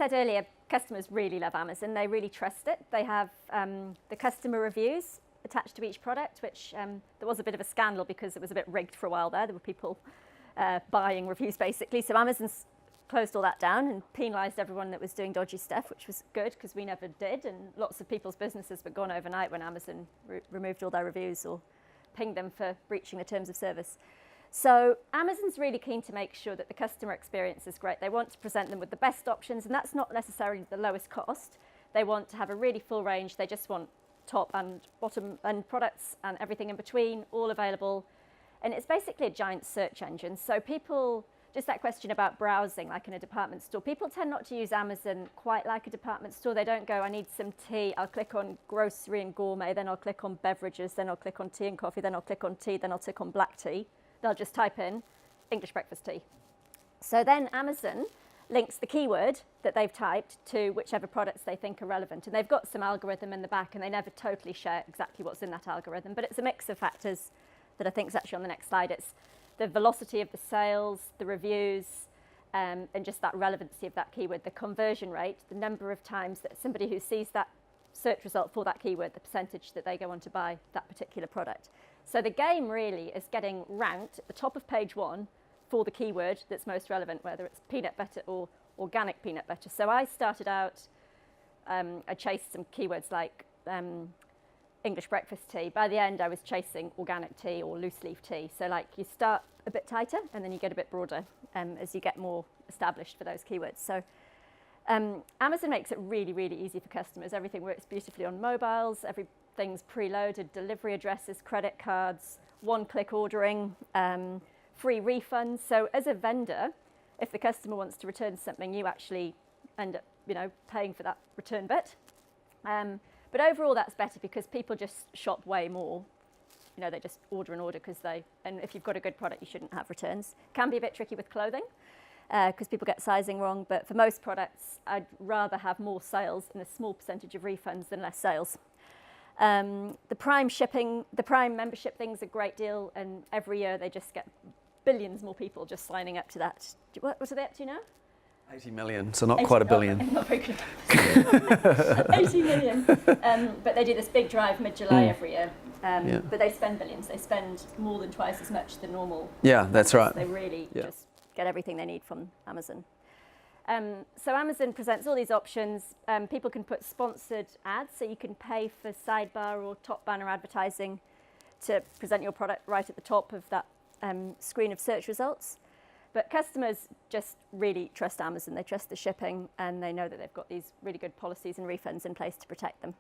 said earlier, customers really love Amazon. They really trust it. They have the customer reviews attached to each product, which there was a bit of a scandal because it was a bit rigged for a while there. There were people buying reviews, basically. So Amazon's closed all that down and penalised everyone that was doing dodgy stuff, which was good because we never did. And lots of people's businesses were gone overnight when Amazon removed all their reviews or pinged them for breaching the terms of service. So Amazon's really keen to make sure that the customer experience is great. They want to present them with the best options, and that's not necessarily the lowest cost. They want to have a really full range. They just want top and bottom end products and everything in between, all available. And it's basically a giant search engine. So people, just that question about browsing, like in a department store, people tend not to use Amazon quite like a department store. They don't go, I need some tea, I'll click on grocery and gourmet, then I'll click on beverages, then I'll click on tea and coffee, then I'll click on tea, then I'll click on black tea. They'll just type in English breakfast tea. So then Amazon links the keyword that they've typed to whichever products they think are relevant. And they've got some algorithm in the back, and they never totally share exactly what's in that algorithm, but it's a mix of factors that I think is actually on the next slide. It's the velocity of the sales, the reviews, and just that relevancy of that keyword, the conversion rate, the number of times that somebody who sees that search result for that keyword, the percentage that they go on to buy that particular product. So the game really is getting ranked at the top of page one for the keyword that's most relevant, whether it's peanut butter or organic peanut butter. So I started out, I chased some keywords like English breakfast tea. By the end, I was chasing organic tea or loose leaf tea. So like you start a bit tighter and then you get a bit broader as you get more established for those keywords. So Amazon makes it really, really easy for customers. Everything works beautifully on mobiles. Everything's preloaded, delivery addresses, credit cards, one-click ordering, free refunds. So as a vendor, if the customer wants to return something, you actually end up, paying for that return bit. But overall, that's better because people just shop way more. They just order because and if you've got a good product, you shouldn't have returns. Can be a bit tricky with clothing because people get sizing wrong. But for most products, I'd rather have more sales and a small percentage of refunds than less sales. The Prime membership thing's a great deal, and every year they just get billions more people just signing up to that. What are they up to now? 80 million, so not quite a billion. Not very good. 80 million. But they do this big drive mid-July every year. But they spend billions. They spend more than twice as much than normal. Yeah, that's right. They really just get everything they need from Amazon. So Amazon presents all these options. People can put sponsored ads, so you can pay for sidebar or top banner advertising to present your product right at the top of that screen of search results. But customers just really trust Amazon. They trust the shipping, and they know that they've got these really good policies and refunds in place to protect them.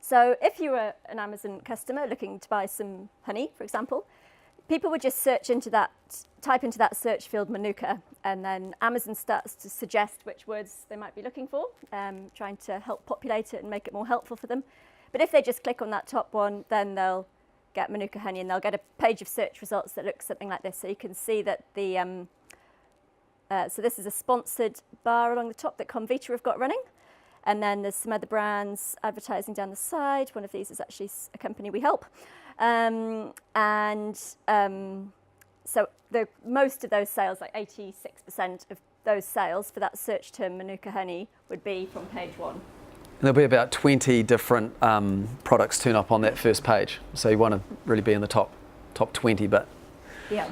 So if you were an Amazon customer looking to buy some honey, for example, people would just type into that search field Manuka, and then Amazon starts to suggest which words they might be looking for, trying to help populate it and make it more helpful for them. But if they just click on that top one, then they'll get Manuka honey, and they'll get a page of search results that looks something like this. So you can see that so this is a sponsored bar along the top that Comvita have got running. And then there's some other brands advertising down the side. One of these is actually a company we help. So most of those sales, like 86% of those sales for that search term Manuka honey would be from page one. There'll be about 20 different products turn up on that first page. So you want to really be in the top 20, but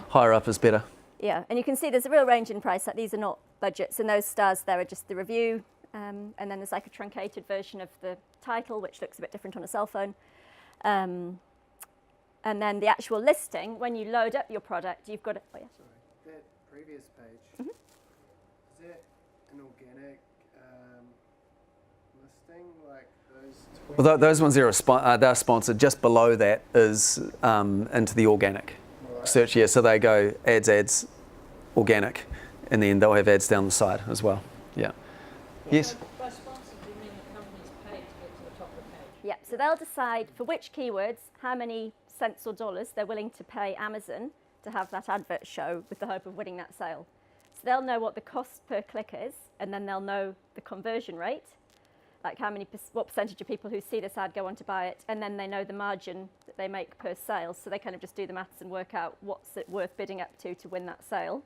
higher up is better. Yeah, and you can see there's a real range in price. Like these are not budgets, and those stars there are just the review. And then there's like a truncated version of the title, which looks a bit different on a cell phone. And then the actual listing, when you load up your product, you've got Sorry, that previous page, is that an organic listing, like those 20? Well, those ones they're sponsored. Just below that is into the organic search. Yeah, so they go ads, organic, and then they'll have ads down the side as well. Yeah. Yes? By sponsored, do you mean the company's paid to get to the top of the page? Yeah, so they'll decide for which keywords, how many cents or dollars they're willing to pay Amazon to have that advert show with the hope of winning that sale. So they'll know what the cost per click is, and then they'll know the conversion rate, like what percentage of people who see this ad go on to buy it, and then they know the margin that they make per sale. So they kind of just do the maths and work out what's it worth bidding up to win that sale.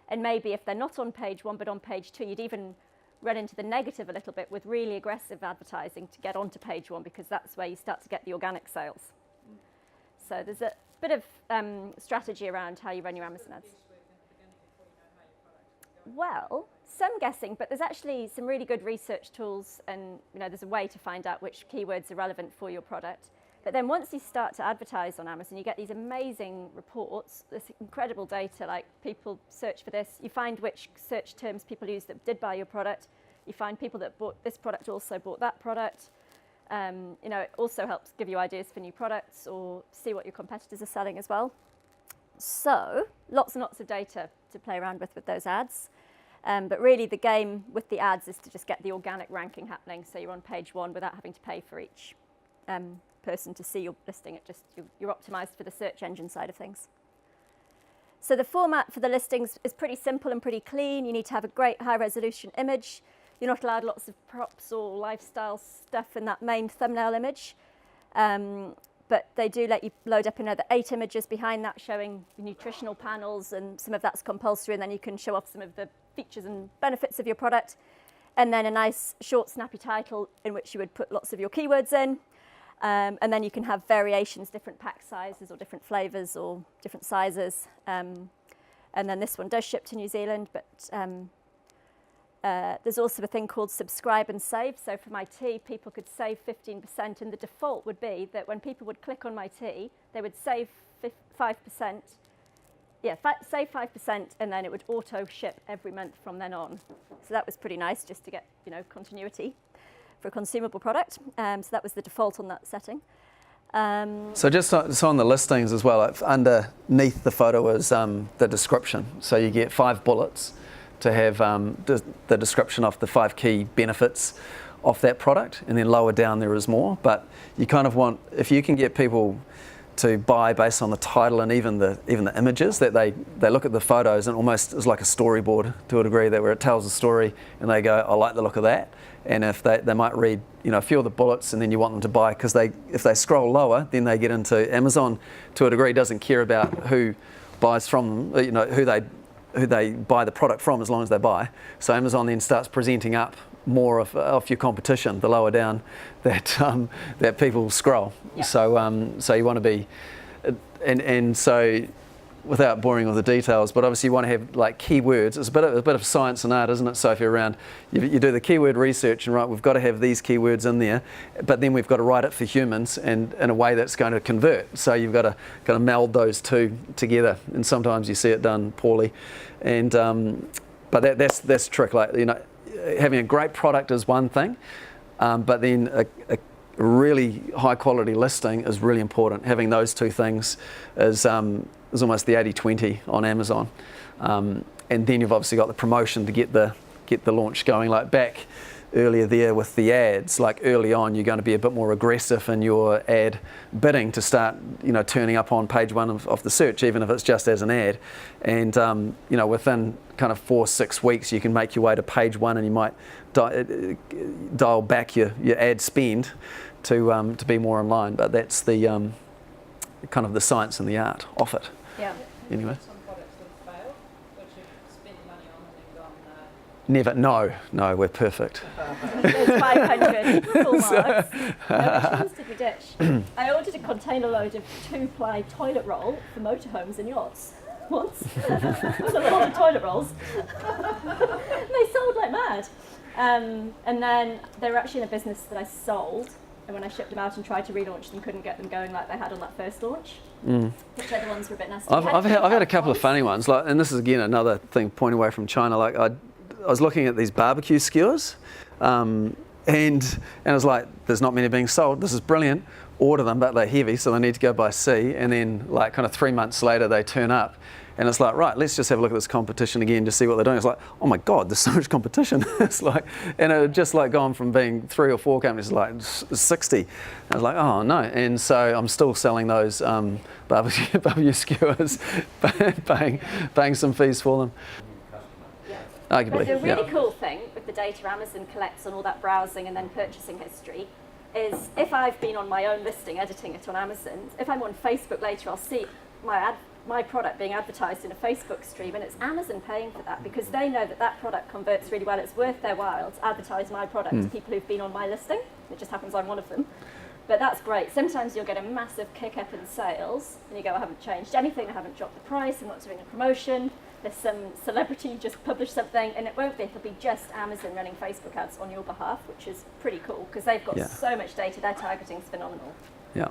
And maybe if they're not on page one but on page two, you'd even run into the negative a little bit with really aggressive advertising to get onto page one, because that's where you start to get the organic sales. So there's a bit of strategy around how you run your Amazon ads. Well, some guessing, but there's actually some really good research tools, and there's a way to find out which keywords are relevant for your product. But then once you start to advertise on Amazon, you get these amazing reports, this incredible data, like people search for this, you find which search terms people use that did buy your product, you find people that bought this product also bought that product. It also helps give you ideas for new products or see what your competitors are selling as well. So lots and lots of data to play around with those ads. But really the game with the ads is to just get the organic ranking happening, so you're on page one without having to pay for each person to see your listing. You're optimized for the search engine side of things. So the format for the listings is pretty simple and pretty clean. You need to have a great high resolution image. You're not allowed lots of props or lifestyle stuff in that main thumbnail image. But they do let you load up another 8 images behind that showing the nutritional panels, and some of that's compulsory, and then you can show off some of the features and benefits of your product. And then a nice short snappy title in which you would put lots of your keywords in. And then you can have variations, different pack sizes or different flavours or different sizes. And then this one does ship to New Zealand, but there's also a thing called subscribe and save. So for my tea, people could save 15%, and the default would be that when people would click on my tea, they would save 5%. Yeah, save 5%, and then it would auto ship every month from then on. So that was pretty nice, just to get continuity for a consumable product. So that was the default on that setting. So just on the listings as well, underneath the photo is the description. So you get 5 bullets to have the description of the 5 key benefits of that product, and then lower down there is more. But you kind of want, if you can get people to buy based on the title and even the images, that they look at the photos and almost is like a storyboard to a degree, that where it tells a story and they go, I like the look of that. And if they might read a few of the bullets, and then you want them to buy, because if they scroll lower, then they get into Amazon to a degree doesn't care about who buys from them, who they buy the product from, as long as they buy. So Amazon then starts presenting up more of your competition the lower down that people scroll. Yeah. So you want to be, and so without boring with the details, but obviously you want to have like keywords. It's a bit of science and art, isn't it? So if you're around, you do the keyword research, and right, we've got to have these keywords in there, but then we've got to write it for humans and in a way that's going to convert. So you've got to kind of meld those two together, and sometimes you see it done poorly. And but that's the trick. Like having a great product is one thing, but then a really high quality listing is really important. Having those two things is almost the 80-20 on Amazon. And then you've obviously got the promotion to get the launch going. Like back earlier there with the ads, like early on you're going to be a bit more aggressive in your ad bidding to start turning up on page one of the search, even if it's just as an ad. And within kind of 4-6 weeks you can make your way to page one, and you might dial back your ad spend to be more in line. But that's the kind of the science and the art of it. Yeah. Anyway. Some products that have failed, which you've spent money on and then gone, Never. No, we're perfect. There's 500 full marks. No, which ones did we ditch? I ordered a container load of 2-ply toilet roll for motorhomes and yachts once. It was a lot of toilet rolls. And they sold like mad. And then they were actually in a business that I sold, and when I shipped them out and tried to relaunch them, couldn't get them going like they had on that first launch. Which other ones were a bit nasty? I've had a couple of funny ones, like, and this is again another thing pointing away from China. Like I was looking at these barbecue skewers, and I was like, there's not many being sold. This is brilliant. Order them, but they're heavy, so they need to go by sea. And then like kind of 3 months later, they turn up. And it's like, right, let's just have a look at this competition again to see what they're doing. It's like, oh my God, there's so much competition. It's like, and it had just like gone from being 3 or 4 companies to like 60. I was like, oh no. And so I'm still selling those barbecue skewers, paying some fees for them. Arguably. But the really cool thing with the data Amazon collects on all that browsing and then purchasing history is if I've been on my own listing editing it on Amazon, if I'm on Facebook later, I'll see my my product being advertised in a Facebook stream, and it's Amazon paying for that because they know that that product converts really well. It's worth their while to advertise my product to people who've been on my listing. It just happens I'm one of them. But that's great. Sometimes you'll get a massive kick up in sales and you go, I haven't changed anything, I haven't dropped the price, I'm not doing a promotion. There's some celebrity just published something, and it won't be, it'll be just Amazon running Facebook ads on your behalf, which is pretty cool because they've got so much data, their targeting's phenomenal. Yeah.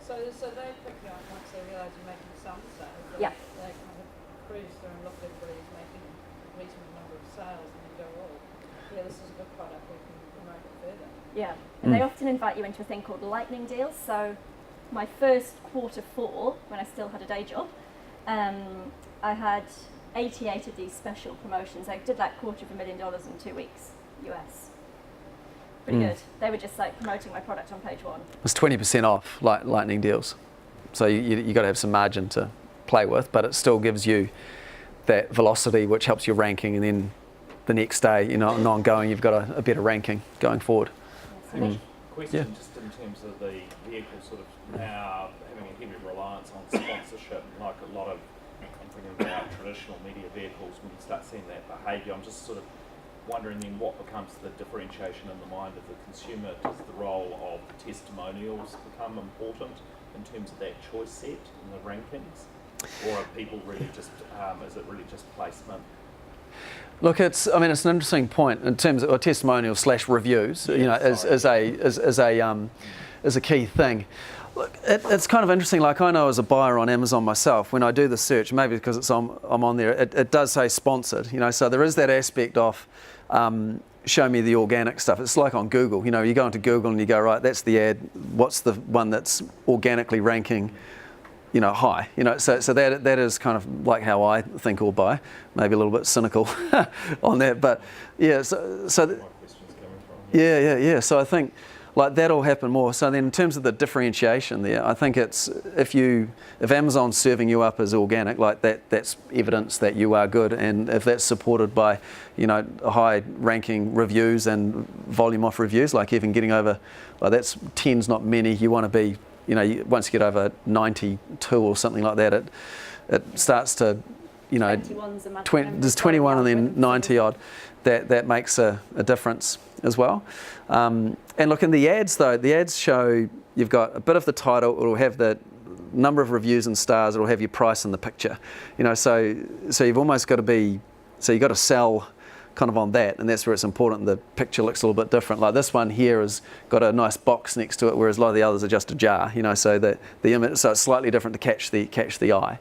So they pick you up once they realise you're making some sales. Yeah. They kind of cruise through and look at everybody's making a reasonable number of sales and then go, oh, yeah, this is a good product, we can promote it further. Yeah, and they often invite you into a thing called lightning deals. So my first Q4, when I still had a day job, I had 88 of these special promotions. I did like $250,000 in 2 weeks, US. Pretty good. They were just like promoting my product on page one. It's 20% off lightning deals. So you got to have some margin to play with, but it still gives you that velocity which helps your ranking, and then the next day, and ongoing, you've got a better ranking going forward. Question just in terms of the vehicle sort of now having a heavy reliance on sponsorship, like a lot of, I'm thinking about traditional media vehicles, when you start seeing that behaviour, I'm just sort of wondering then what becomes the differentiation in the mind of the consumer. Does the role of the testimonials become important in terms of that choice set in the rankings? Or are people really just, is it really just placement? Look, it's an interesting point in terms of testimonials / reviews. Is a key thing. Look, it's kind of interesting. Like, I know as a buyer on Amazon myself, when I do the search, maybe because I'm on there, it does say sponsored. So there is that aspect of show me the organic stuff. It's like on Google. You go into Google and you go, right, that's the ad. What's the one that's organically ranking? High. So that is kind of like how I think or buy. Maybe a little bit cynical on that, but yeah. So yeah. So I think like that'll happen more. So then, in terms of the differentiation there, I think it's if Amazon's serving you up as organic, like that's evidence that you are good, and if that's supported by high ranking reviews and volume off reviews, like even getting over, like that's tens, not many. You want to be. Once you get over 92 or something like that, it starts to, 21's there's 21 and then 90 odd. That makes a difference as well. And look, in the ads though, the ads show you've got a bit of the title. It'll have the number of reviews and stars. It'll have your price in the picture. So you've almost got to be. So you've got to sell kind of on that, and that's where it's important. The picture looks a little bit different. Like this one here has got a nice box next to it, whereas a lot of the others are just a jar. So the image, so it's slightly different to catch the eye.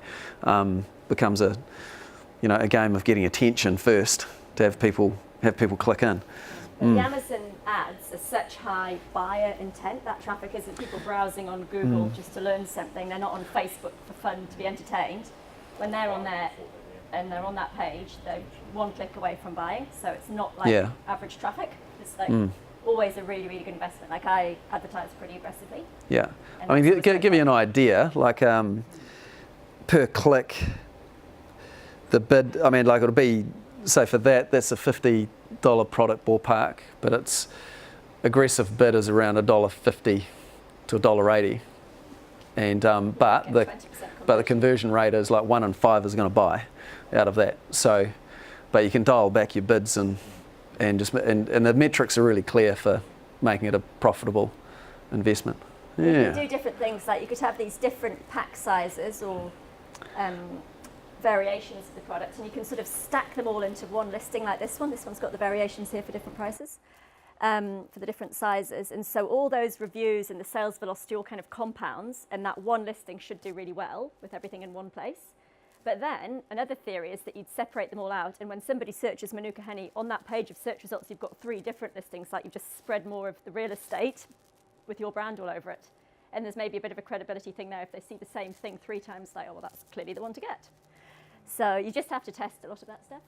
Becomes a game of getting attention first to have people click in. But the Amazon ads are such high buyer intent. That traffic isn't people browsing on Google just to learn something. They're not on Facebook for fun to be entertained. When they're on there and they're on that page, they're one click away from buying. So it's not like average traffic. It's like always a really, really good investment. Like, I advertise pretty aggressively. Yeah. I mean, give you an idea, like per click, the bid, I mean, like it'll be, say for that's a $50 product ballpark, but its aggressive bid is around $1.50 to $1.80. And but the conversion rate is like 1 in 5 is going to buy out of that. So, but you can dial back your bids and the metrics are really clear for making it a profitable investment. You can do different things, like you could have these different pack sizes or variations of the product, and you can sort of stack them all into one listing like this one. This one's got the variations here for different prices, for the different sizes. And so all those reviews and the sales velocity all kind of compounds, and that one listing should do really well with everything in one place. But then another theory is that you'd separate them all out, and when somebody searches Manuka honey, on that page of search results, you've got 3 different listings, like you've just spread more of the real estate with your brand all over it. And there's maybe a bit of a credibility thing there. If they see the same thing 3 times, like, oh, well, that's clearly the one to get. So you just have to test a lot of that stuff.